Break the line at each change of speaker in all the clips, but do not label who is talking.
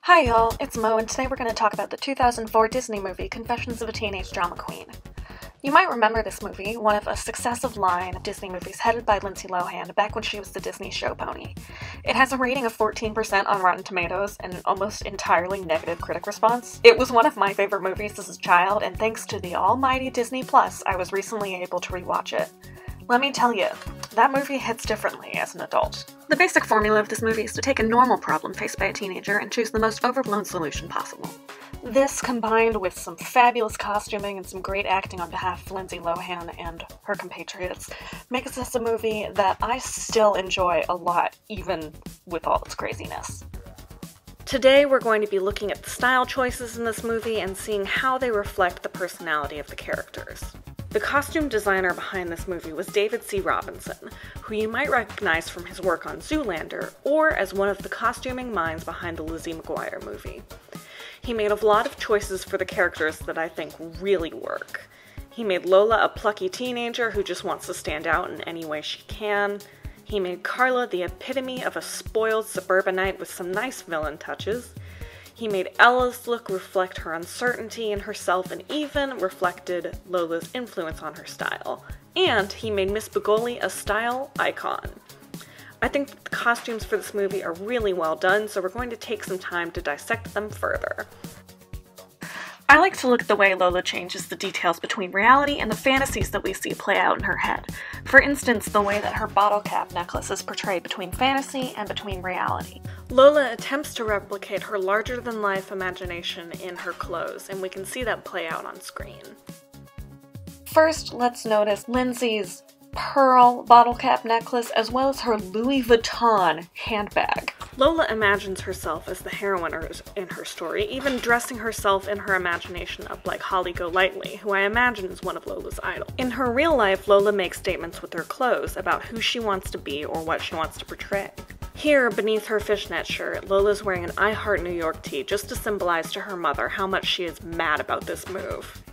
Hi y'all, it's Mo, and today we're going to talk about the 2004 Disney movie Confessions of a Teenage Drama Queen. You might remember this movie, one of a successive line of Disney movies headed by Lindsay Lohan back when she was the Disney show pony. It has a rating of 14% on Rotten Tomatoes and an almost entirely negative critic response. It was one of my favorite movies as a child, and thanks to the almighty Disney Plus, I was recently able to rewatch it. Let me tell you, that movie hits differently as an adult. The basic formula of this movie is to take a normal problem faced by a teenager and choose the most overblown solution possible. This, combined with some fabulous costuming and some great acting on behalf of Lindsay Lohan and her compatriots, makes this a movie that I still enjoy a lot, even with all its craziness. Today we're going to be looking at the style choices in this movie and seeing how they reflect the personality of the characters. The costume designer behind this movie was David C. Robinson, who you might recognize from his work on Zoolander, or as one of the costuming minds behind the Lizzie McGuire movie. He made a lot of choices for the characters that I think really work. He made Lola a plucky teenager who just wants to stand out in any way she can. He made Carla the epitome of a spoiled suburbanite with some nice villain touches. He made Ella's look reflect her uncertainty in herself and even reflected Lola's influence on her style. And he made Miss Bigoli a style icon. I think the costumes for this movie are really well done, so we're going to take some time to dissect them further. I like to look at the way Lola changes the details between reality and the fantasies that we see play out in her head. For instance, the way that her bottle cap necklace is portrayed between fantasy and between reality. Lola attempts to replicate her larger-than-life imagination in her clothes, and we can see that play out on screen. First, let's notice Lindsay's pearl bottle cap necklace as well as her Louis Vuitton handbag. Lola imagines herself as the heroine in her story, even dressing herself in her imagination up like Holly Golightly, who I imagine is one of Lola's idols. In her real life, Lola makes statements with her clothes about who she wants to be or what she wants to portray. Here, beneath her fishnet shirt, Lola's wearing an I Heart New York tee just to symbolize to her mother how much she is mad about this move.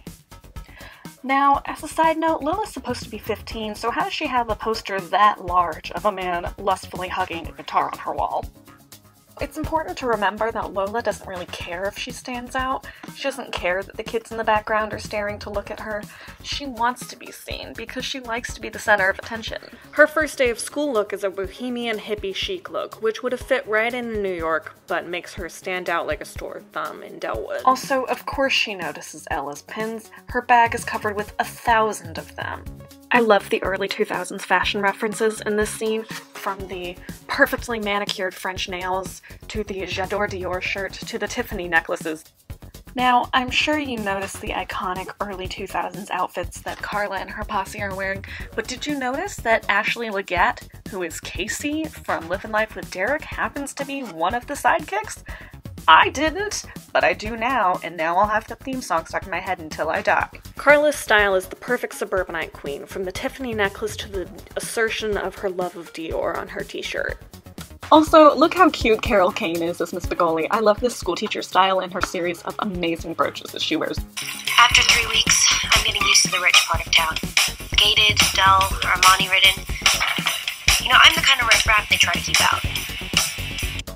Now, as a side note, Lola's supposed to be 15, so how does she have a poster that large of a man lustfully hugging a guitar on her wall? It's important to remember that Lola doesn't really care if she stands out. She doesn't care that the kids in the background are staring to look at her. She wants to be seen because she likes to be the center of attention. Her first day of school look is a bohemian hippie chic look, which would have fit right in New York, but makes her stand out like a sore thumb in Delwood. Also, of course she notices Ella's pins. Her bag is covered with 1,000 of them. I love the early 2000s fashion references in this scene, from the perfectly manicured French nails, to the J'adore Dior shirt, to the Tiffany necklaces. Now, I'm sure you noticed the iconic early 2000s outfits that Carla and her posse are wearing, but did you notice that Ashley Leggett, who is Casey from Livin' Life with Derek, happens to be one of the sidekicks? I didn't, but I do now, and now I'll have the theme song stuck in my head until I die. Carla's style is the perfect suburbanite queen, from the Tiffany necklace to the assertion of her love of Dior on her t-shirt. Also, look how cute Carol Kane is as Miss Bigoli. I love this schoolteacher style and her series of amazing brooches that she wears.
After 3 weeks, I'm getting used to the rich part of town. Gated, dull, Armani-ridden. You know, I'm the kind of riffraff they try to keep out.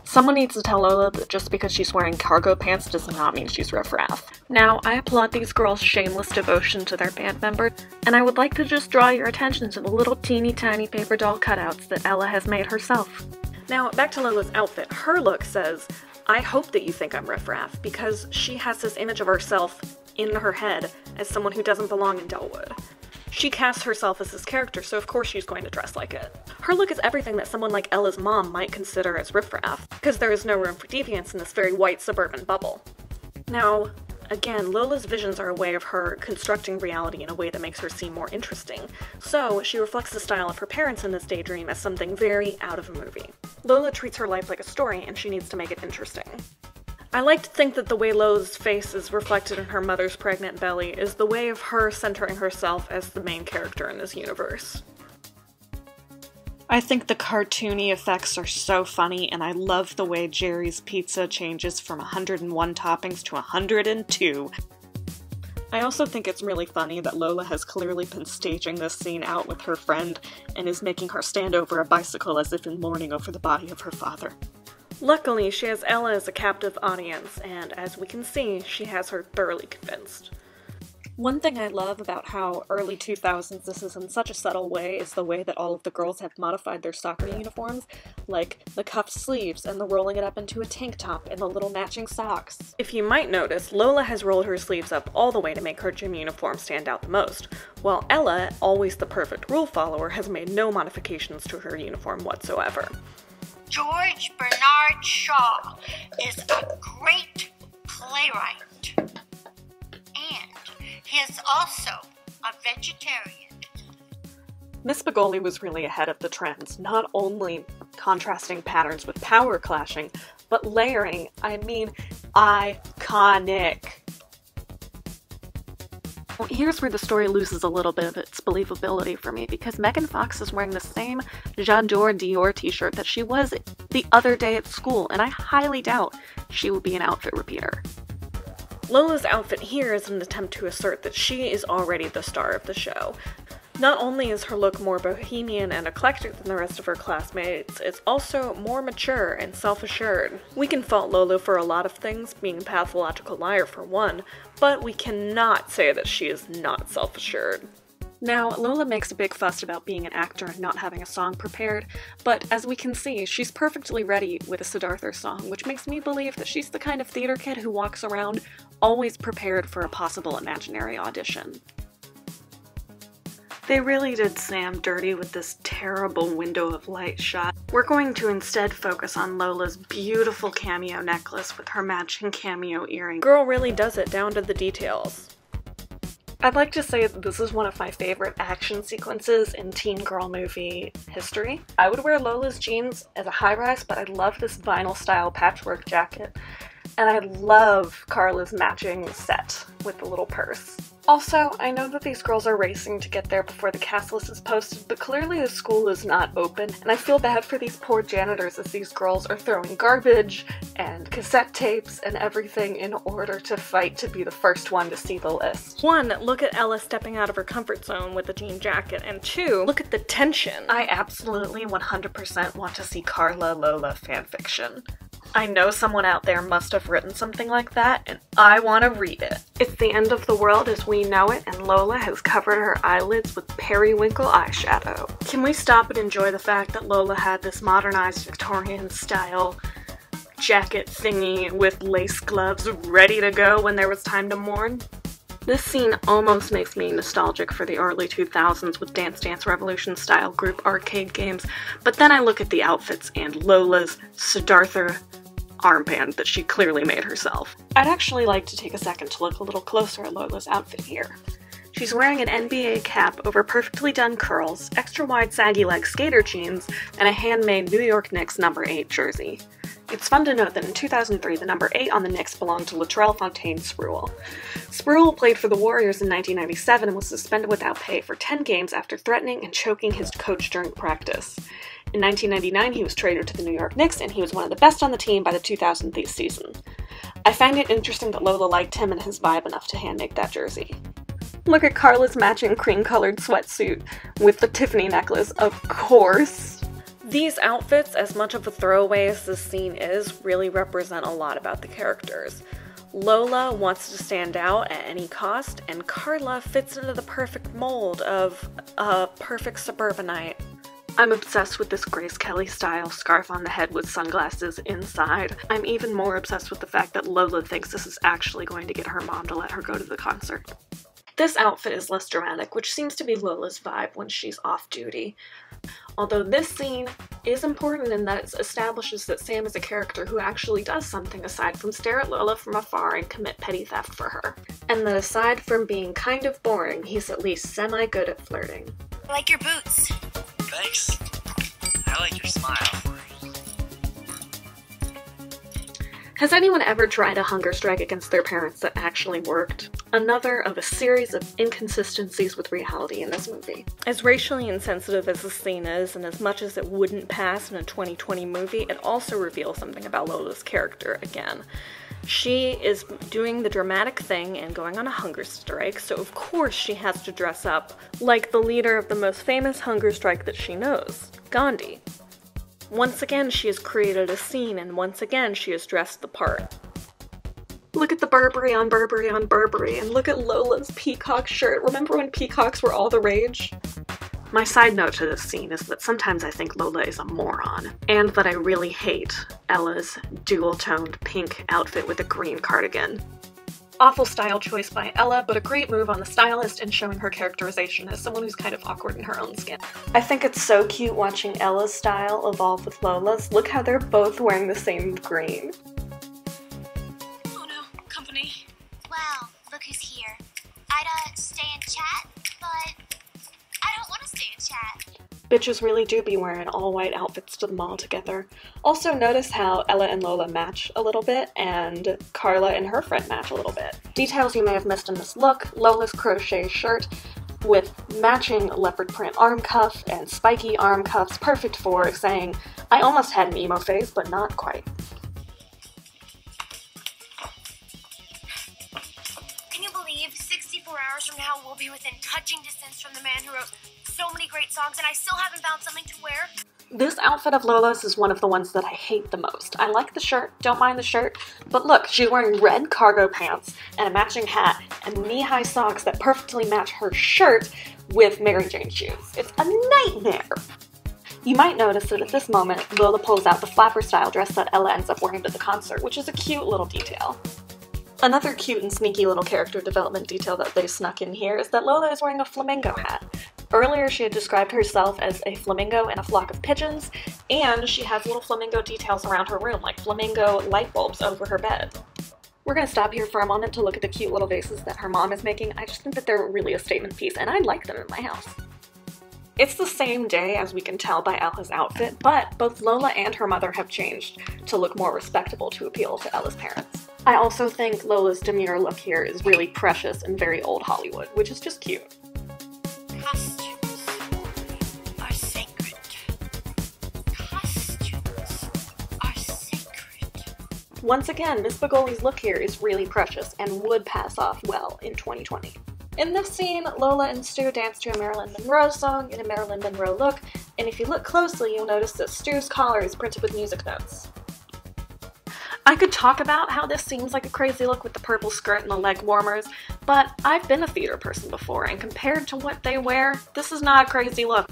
Someone needs to tell Lola that just because she's wearing cargo pants does not mean she's riffraff. Now, I applaud these girls' shameless devotion to their band member, and I would like to just draw your attention to the little teeny tiny paper doll cutouts that Ella has made herself. Now, back to Lola's outfit. Her look says, I hope that you think I'm riffraff, because she has this image of herself in her head as someone who doesn't belong in Delwood. She casts herself as this character, so of course she's going to dress like it. Her look is everything that someone like Ella's mom might consider as riffraff, because there is no room for deviance in this very white suburban bubble. Now, again, Lola's visions are a way of her constructing reality in a way that makes her seem more interesting, so she reflects the style of her parents in this daydream as something very out of a movie. Lola treats her life like a story, and she needs to make it interesting. I like to think that the way Lola's face is reflected in her mother's pregnant belly is the way of her centering herself as the main character in this universe. I think the cartoony effects are so funny, and I love the way Jerry's Pizza changes from 101 toppings to 102. I also think it's really funny that Lola has clearly been staging this scene out with her friend and is making her stand over a bicycle as if in mourning over the body of her father. Luckily, she has Ella as a captive audience, and as we can see, she has her thoroughly convinced. One thing I love about how early 2000s this is in such a subtle way is the way that all of the girls have modified their soccer uniforms, like the cuffed sleeves and the rolling it up into a tank top and the little matching socks. If you might notice, Lola has rolled her sleeves up all the way to make her gym uniform stand out the most, while Ella, always the perfect rule follower, has made no modifications to her uniform whatsoever.
George Bernard Shaw is a great playwright. He is also a vegetarian.
Miss Begoli was really ahead of the trends, not only contrasting patterns with power clashing, but layering, I mean, iconic. Well, here's where the story loses a little bit of its believability for me, because Megan Fox is wearing the same J'adore Dior t-shirt that she was the other day at school, and I highly doubt she will be an outfit repeater. Lola's outfit here is an attempt to assert that she is already the star of the show. Not only is her look more bohemian and eclectic than the rest of her classmates, it's also more mature and self-assured. We can fault Lola for a lot of things, being a pathological liar for one, but we cannot say that she is not self-assured. Now, Lola makes a big fuss about being an actor and not having a song prepared, but as we can see, she's perfectly ready with a Siddhartha song, which makes me believe that she's the kind of theater kid who walks around always prepared for a possible imaginary audition. They really did Sam dirty with this terrible window of light shot. We're going to instead focus on Lola's beautiful cameo necklace with her matching cameo earring. Girl really does it down to the details. I'd like to say that this is one of my favorite action sequences in teen girl movie history. I would wear Lola's jeans as a high-rise, but I love this vinyl style patchwork jacket. And I love Carla's matching set with the little purse. Also, I know that these girls are racing to get there before the cast list is posted, but clearly the school is not open, and I feel bad for these poor janitors as these girls are throwing garbage and cassette tapes and everything in order to fight to be the first one to see the list. One, look at Ella stepping out of her comfort zone with the jean jacket, and two, look at the tension. I absolutely 100% want to see Carla Lola fanfiction. I know someone out there must have written something like that, and I want to read it. It's the end of the world as we know it, and Lola has covered her eyelids with periwinkle eyeshadow. Can we stop and enjoy the fact that Lola had this modernized Victorian style jacket thingy with lace gloves ready to go when there was time to mourn? This scene almost makes me nostalgic for the early 2000s with Dance Dance Revolution style group arcade games, but then I look at the outfits and Lola's Siddhartha armband that she clearly made herself. I'd actually like to take a second to look a little closer at Lola's outfit here. She's wearing an NBA cap over perfectly done curls, extra wide saggy leg skater jeans, and a handmade New York Knicks No. 8 jersey. It's fun to note that in 2003, the number 8 on the Knicks belonged to Latrell Fontaine-Spruill. Spruill played for the Warriors in 1997 and was suspended without pay for 10 games after threatening and choking his coach during practice. In 1999, he was traded to the New York Knicks, and he was one of the best on the team by the 2000 season. I find it interesting that Lola liked him and his vibe enough to hand-make that jersey. Look at Carla's matching cream-colored sweatsuit with the Tiffany necklace, of course. These outfits, as much of a throwaway as this scene is, really represent a lot about the characters. Lola wants to stand out at any cost, and Carla fits into the perfect mold of a perfect suburbanite. I'm obsessed with this Grace Kelly-style scarf on the head with sunglasses inside. I'm even more obsessed with the fact that Lola thinks this is actually going to get her mom to let her go to the concert. This outfit is less dramatic, which seems to be Lola's vibe when she's off-duty. Although this scene is important in that it establishes that Sam is a character who actually does something aside from stare at Lola from afar and commit petty theft for her. And that aside from being kind of boring, he's at least semi-good at flirting.
I like your boots.
Thanks. I like your smile.
Has anyone ever tried a hunger strike against their parents that actually worked? Another of a series of inconsistencies with reality in this movie. As racially insensitive as the scene is, and as much as it wouldn't pass in a 2020 movie, it also reveals something about Lola's character again. She is doing the dramatic thing and going on a hunger strike, so of course she has to dress up like the leader of the most famous hunger strike that she knows, Gandhi. Once again, she has created a scene, and once again, she has dressed the part. Look at the Burberry on Burberry on Burberry, and look at Lola's peacock shirt. Remember when peacocks were all the rage? My side note to this scene is that sometimes I think Lola is a moron, and that I really hate Ella's dual-toned pink outfit with a green cardigan. Awful style choice by Ella, but a great move on the stylist in showing her characterization as someone who's kind of awkward in her own skin. I think it's so cute watching Ella's style evolve with Lola's. Look how they're both wearing the same green.
Oh no, company. Well, look who's here. I'd stay and chat, but I don't want to stay and chat.
Bitches really do be wearing all-white outfits to the mall together. Also notice how Ella and Lola match a little bit, and Carla and her friend match a little bit. Details you may have missed in this look: Lola's crochet shirt with matching leopard print arm cuff and spiky arm cuffs, perfect for saying, I almost had an emo phase, but not quite.
Can you believe 64 hours from now we'll be within touching distance from the man who wrote so many great songs and I still haven't found something to wear?
This outfit of Lola's is one of the ones that I hate the most. I like the shirt, don't mind the shirt, but look, she's wearing red cargo pants and a matching hat and knee-high socks that perfectly match her shirt with Mary Jane shoes. It's a nightmare! You might notice that at this moment, Lola pulls out the flapper-style dress that Ella ends up wearing to the concert, which is a cute little detail. Another cute and sneaky little character development detail that they snuck in here is that Lola is wearing a flamingo hat. Earlier she had described herself as a flamingo in a flock of pigeons, and she has little flamingo details around her room, like flamingo light bulbs over her bed. We're gonna stop here for a moment to look at the cute little vases that her mom is making. I just think that they're really a statement piece, and I'd like them in my house. It's the same day, as we can tell by Ella's outfit, but both Lola and her mother have changed to look more respectable to appeal to Ella's parents. I also think Lola's demure look here is really precious and very old Hollywood, which is just cute.
Costumes are sacred. Costumes are sacred.
Once again, Miss Bogoli's look here is really precious and would pass off well in 2020. In this scene, Lola and Stu dance to a Marilyn Monroe song in a Marilyn Monroe look, and if you look closely, you'll notice that Stu's collar is printed with music notes. I could talk about how this seems like a crazy look with the purple skirt and the leg warmers, but I've been a theater person before, and compared to what they wear, this is not a crazy look.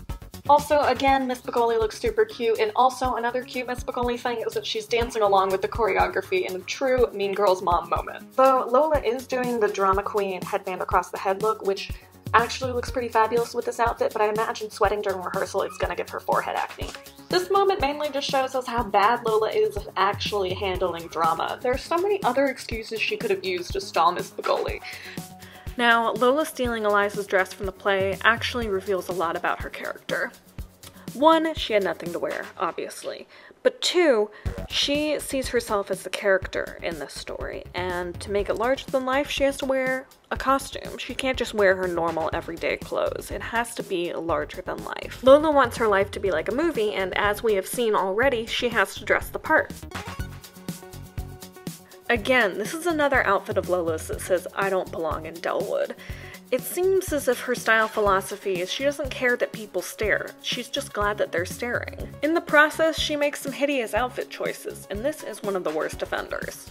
Also, again, Miss Bogoli looks super cute, and also another cute Miss Bogoli thing is that she's dancing along with the choreography in a true Mean Girls mom moment. Though Lola is doing the drama queen headband across the head look, which actually looks pretty fabulous with this outfit, but I imagine sweating during rehearsal is gonna give her forehead acne. This moment mainly just shows us how bad Lola is at actually handling drama. There are so many other excuses she could have used to stall Miss Bogoli. Now, Lola stealing Eliza's dress from the play actually reveals a lot about her character. One, she had nothing to wear, obviously. But two, she sees herself as the character in this story, and to make it larger than life, she has to wear a costume. She can't just wear her normal everyday clothes. It has to be larger than life. Lola wants her life to be like a movie, and as we have seen already, she has to dress the part. Again, this is another outfit of Lola's that says, I don't belong in Dellwood. It seems as if her style philosophy is she doesn't care that people stare, she's just glad that they're staring. In the process, she makes some hideous outfit choices, and this is one of the worst offenders.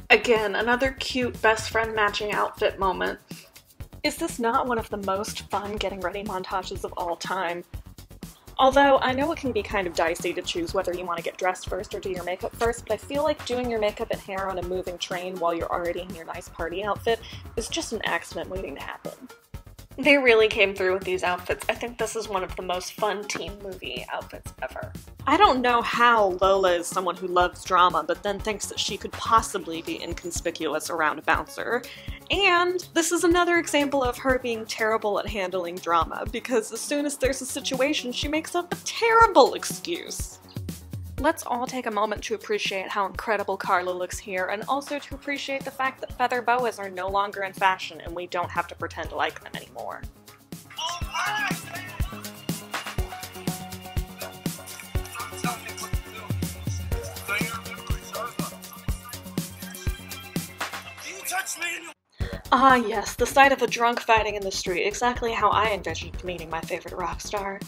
Again, another cute best friend matching outfit moment. Is this not one of the most fun getting ready montages of all time? Although, I know it can be kind of dicey to choose whether you want to get dressed first or do your makeup first, but I feel like doing your makeup and hair on a moving train while you're already in your nice party outfit is just an accident waiting to happen. They really came through with these outfits. I think this is one of the most fun teen movie outfits ever. I don't know how Lola is someone who loves drama, but then thinks that she could possibly be inconspicuous around a bouncer. And this is another example of her being terrible at handling drama, because as soon as there's a situation, she makes up a terrible excuse. Let's all take a moment to appreciate how incredible Carla looks here, and also to appreciate the fact that feather boas are no longer in fashion and we don't have to pretend to like them anymore. Ah yes, the sight of a drunk fighting in the street, exactly how I envisioned meeting my favorite rock star.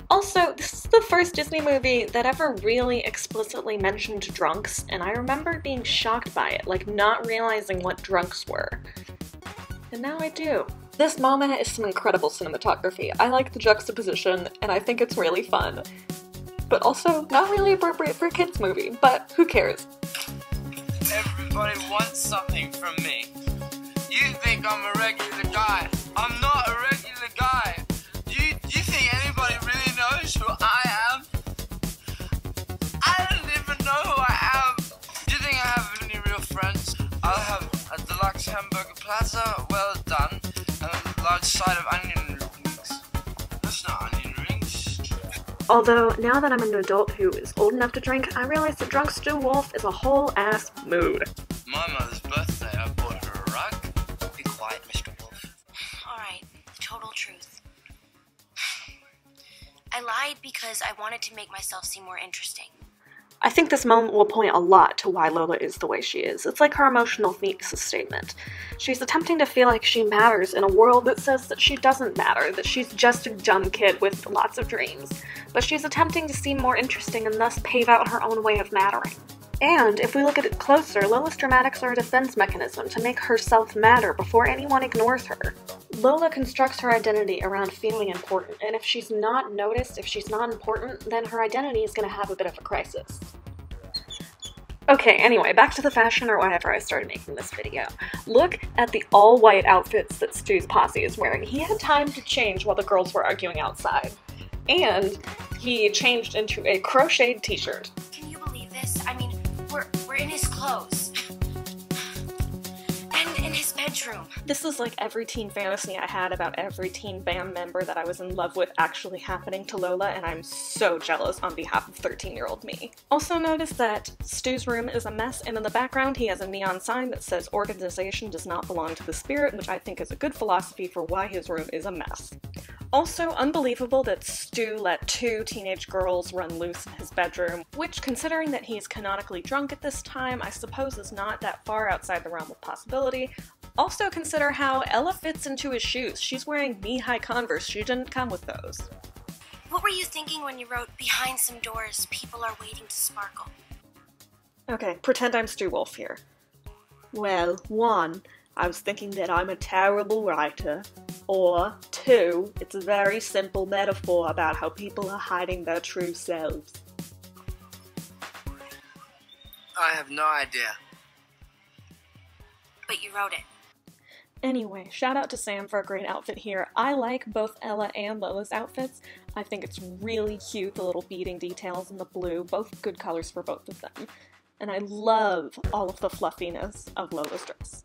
Also, this is the first Disney movie that ever really explicitly mentioned drunks, and I remember being shocked by it, like not realizing what drunks were. And now I do. This moment is some incredible cinematography. I like the juxtaposition, and I think it's really fun. But also, not really appropriate for a kids movie, but who cares?
Everybody wants something from me. You think I'm a regular guy. I'm not a regular guy. Do you think anybody really knows who I am? I don't even know who I am. Do you think I have any real friends? I'll have a deluxe hamburger platter, well done, and a large side of onion rings. That's not onion rings.
Although, now that I'm an adult who is old enough to drink, I realize that drunk Stu Wolf is a whole ass mood.
My mother's birthday, I bought her a rug.
Be quiet, Mr. Wolf.
Alright, the total truth. I lied because I wanted to make myself seem more interesting.
I think this moment will point a lot to why Lola is the way she is. It's like her emotional thesis statement. She's attempting to feel like she matters in a world that says that she doesn't matter, that she's just a dumb kid with lots of dreams. But she's attempting to seem more interesting and thus pave out her own way of mattering. And, if we look at it closer, Lola's dramatics are a defense mechanism to make herself matter before anyone ignores her. Lola constructs her identity around feeling important, and if she's not noticed, if she's not important, then her identity is going to have a bit of a crisis. Okay, anyway, back to the fashion or whatever I started making this video. Look at the all-white outfits that Stu's posse is wearing. He had time to change while the girls were arguing outside. And he changed into a crocheted t-shirt.
Can you believe this? I mean, we're in his clothes. And in his bedroom.
This is like every teen fantasy I had about every teen band member that I was in love with actually happening to Lola, and I'm so jealous on behalf of 13-year-old me. Also notice that Stu's room is a mess, and in the background he has a neon sign that says organization does not belong to the spirit, which I think is a good philosophy for why his room is a mess. Also, unbelievable that Stu let 2 teenage girls run loose in his bedroom, which, considering that he's canonically drunk at this time, I suppose is not that far outside the realm of possibility. Also consider how Ella fits into his shoes. She's wearing knee-high Converse. She didn't come with those.
What were you thinking when you wrote, "Behind some doors, people are waiting to sparkle"?
Okay, pretend I'm Stu Wolf here. Well, 1, I was thinking that I'm a terrible writer. Or 2, it's a very simple metaphor about how people are hiding their true selves.
I have no idea.
But you wrote it.
Anyway, shout out to Sam for a great outfit here. I like both Ella and Lola's outfits. I think it's really cute, the little beading details in the blue, both good colors for both of them. And I love all of the fluffiness of Lola's dress.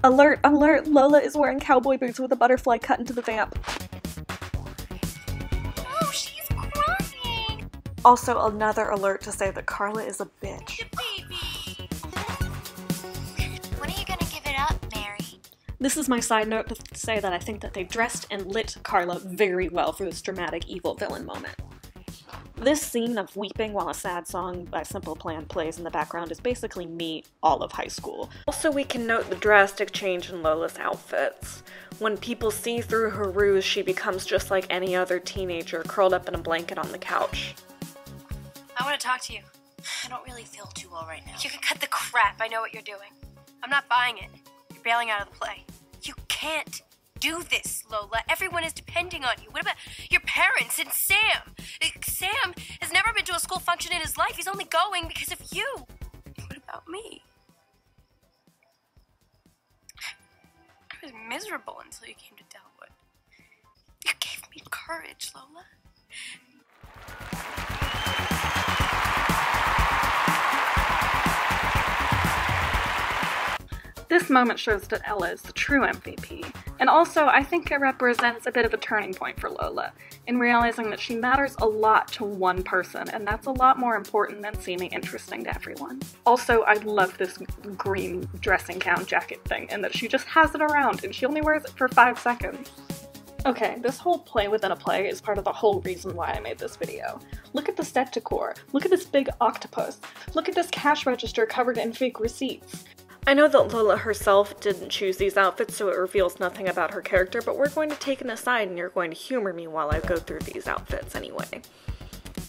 Alert, alert, Lola is wearing cowboy boots with a butterfly cut into the vamp.
Oh, she's crying!
Also, another alert to say that Carla is a bitch.
Baby! When are you gonna give it up, Mary?
This is my side note to say that I think that they dressed and lit Carla very well for this dramatic evil villain moment. This scene of weeping while a sad song by Simple Plan plays in the background is basically me all of high school. Also, we can note the drastic change in Lola's outfits. When people see through her ruse, she becomes just like any other teenager, curled up in a blanket on the couch.
I want to talk to you. I don't really feel too well right now. You can cut the crap. I know what you're doing. I'm not buying it. You're bailing out of the play. You can't do this, Lola. Everyone is depending on you. What about your parents and Sam? Sam has never been to a school function in his life. He's only going because of you. What about me? I was miserable until you came to Delwood. You gave me courage, Lola.
This moment shows that Ella is the true MVP, and also I think it represents a bit of a turning point for Lola, in realizing that she matters a lot to one person, and that's a lot more important than seeming interesting to everyone. Also, I love this green dressing gown jacket thing, and that she just has it around, and she only wears it for 5 seconds. Okay, this whole play within a play is part of the whole reason why I made this video. Look at the set decor, look at this big octopus, look at this cash register covered in fake receipts. I know that Lola herself didn't choose these outfits, so it reveals nothing about her character, but we're going to take an aside and you're going to humor me while I go through these outfits anyway.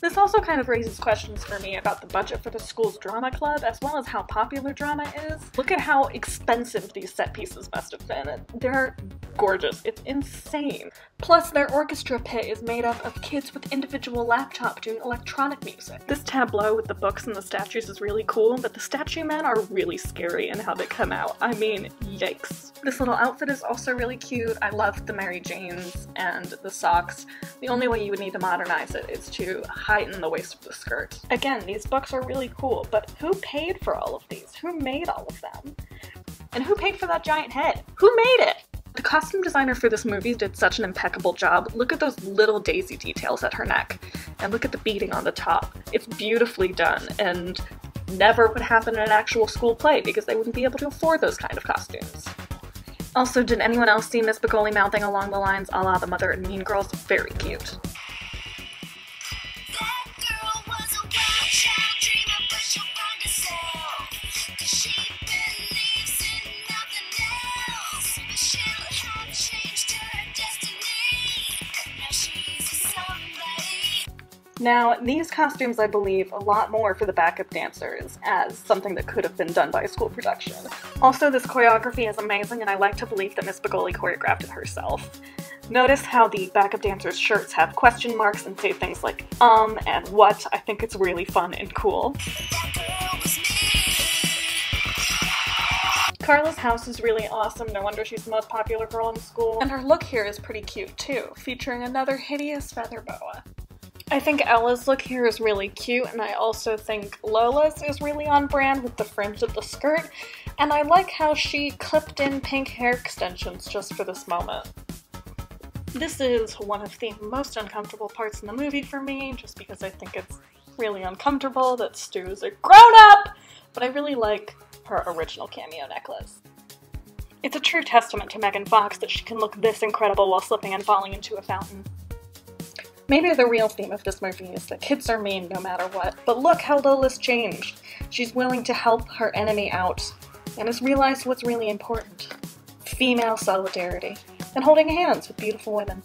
This also kind of raises questions for me about the budget for the school's drama club, as well as how popular drama is. Look at how expensive these set pieces must have been. They're gorgeous. It's insane. Plus, their orchestra pit is made up of kids with individual laptops doing electronic music. This tableau with the books and the statues is really cool, but the statue men are really scary in how they come out. I mean, yikes. This little outfit is also really cute. I love the Mary Janes and the socks. The only way you would need to modernize it is to heighten the waist of the skirt. Again, these books are really cool, but who paid for all of these? Who made all of them? And who paid for that giant head? Who made it? The costume designer for this movie did such an impeccable job. Look at those little daisy details at her neck, and look at the beading on the top. It's beautifully done, and never would happen in an actual school play because they wouldn't be able to afford those kind of costumes. Also, did anyone else see Miss Bigoli mouthing along the lines a la the mother in Mean Girls? Very cute. Now, these costumes, I believe, a lot more for the backup dancers as something that could have been done by a school production. Also, this choreography is amazing, and I like to believe that Miss Bigoli choreographed it herself. Notice how the backup dancers' shirts have question marks and say things like and what. I think it's really fun and cool. Carla's house is really awesome, no wonder she's the most popular girl in school. And her look here is pretty cute too, featuring another hideous feather boa. I think Ella's look here is really cute, and I also think Lola's is really on brand with the fringe of the skirt, and I like how she clipped in pink hair extensions just for this moment. This is one of the most uncomfortable parts in the movie for me, just because I think it's really uncomfortable that Stu is a grown-up, but I really like her original cameo necklace. It's a true testament to Megan Fox that she can look this incredible while slipping and falling into a fountain. Maybe the real theme of this movie is that kids are mean no matter what, but look how Lola's changed. She's willing to help her enemy out, and has realized what's really important. Female solidarity, and holding hands with beautiful women.